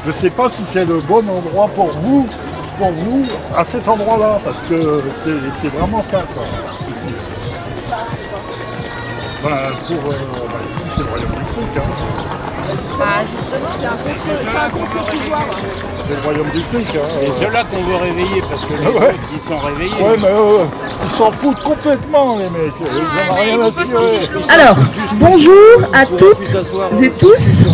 je ne sais pas si c'est le bon endroit pour vous, à cet endroit-là, parce que c'est vraiment ça, quoi. Ici. C'est le royaume du fric, hein. Justement, c'est un contre-pouvoir. C'est le royaume du fric, hein. C'est ceux-là qu'on veut réveiller, parce que les autres, ils sont réveillés. Ouais, mais ils s'en foutent complètement, les mecs. Ils n'en ont rien à cirer. Alors, bonjour à toutes et tous.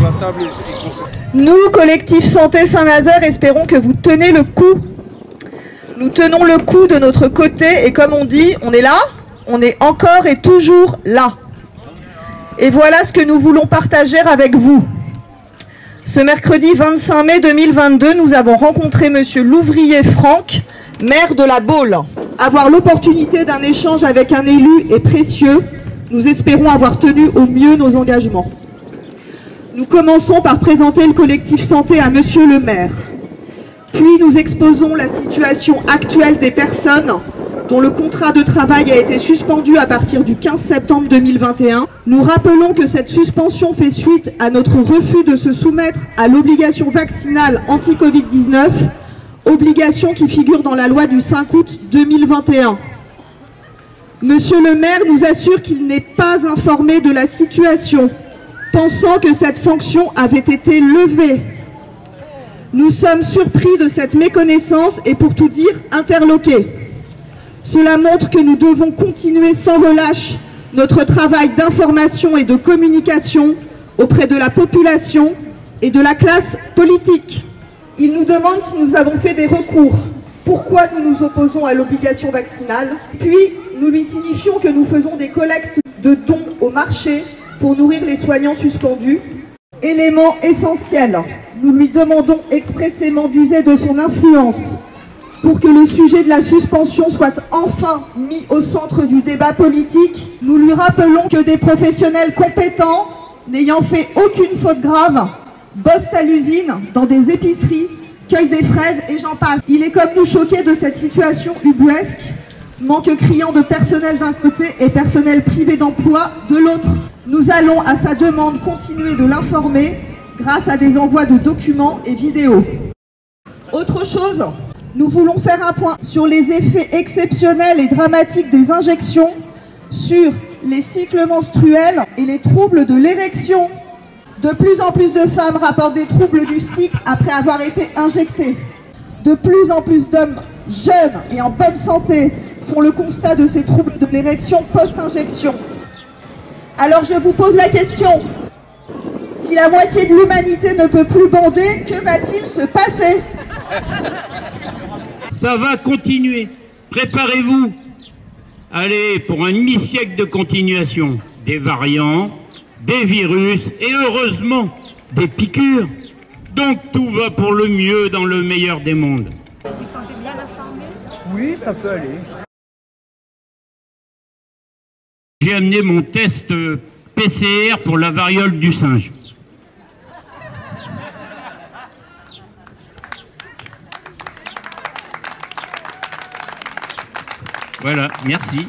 Nous, Collectif Santé Saint-Nazaire, espérons que vous tenez le coup. Nous tenons le coup de notre côté et comme on dit, on est là, on est encore et toujours là. Et voilà ce que nous voulons partager avec vous. Ce mercredi 25 mai 2022, nous avons rencontré Monsieur Louvrier Franck, maire de la Baule. Avoir l'opportunité d'un échange avec un élu est précieux. Nous espérons avoir tenu au mieux nos engagements. Nous commençons par présenter le collectif santé à Monsieur le maire. Puis nous exposons la situation actuelle des personnes dont le contrat de travail a été suspendu à partir du 15 septembre 2021. Nous rappelons que cette suspension fait suite à notre refus de se soumettre à l'obligation vaccinale anti-Covid-19, obligation qui figure dans la loi du 5 août 2021. Monsieur le maire nous assure qu'il n'est pas informé de la situation, pensant que cette sanction avait été levée. Nous sommes surpris de cette méconnaissance et pour tout dire, interloqués. Cela montre que nous devons continuer sans relâche notre travail d'information et de communication auprès de la population et de la classe politique. Il nous demande si nous avons fait des recours, pourquoi nous nous opposons à l'obligation vaccinale, puis nous lui signifions que nous faisons des collectes de dons au marché pour nourrir les soignants suspendus. Élément essentiel, nous lui demandons expressément d'user de son influence pour que le sujet de la suspension soit enfin mis au centre du débat politique. Nous lui rappelons que des professionnels compétents, n'ayant fait aucune faute grave, bossent à l'usine, dans des épiceries, cueillent des fraises et j'en passe. Il est comme nous choqué de cette situation ubuesque, manque criant de personnel d'un côté et personnel privé d'emploi de l'autre. Nous allons, à sa demande, continuer de l'informer grâce à des envois de documents et vidéos. Autre chose, nous voulons faire un point sur les effets exceptionnels et dramatiques des injections sur les cycles menstruels et les troubles de l'érection. De plus en plus de femmes rapportent des troubles du cycle après avoir été injectées. De plus en plus d'hommes jeunes et en bonne santé font le constat de ces troubles de l'érection post-injection. Alors je vous pose la question, si la moitié de l'humanité ne peut plus bander, que va-t-il se passer ? Ça va continuer. Préparez-vous. Allez, pour un demi-siècle de continuation. Des variants, des virus et heureusement, des piqûres. Donc tout va pour le mieux dans le meilleur des mondes. Vous sentez bien informé? Oui, ça peut aller. J'ai amené mon test PCR pour la variole du singe. Voilà, merci.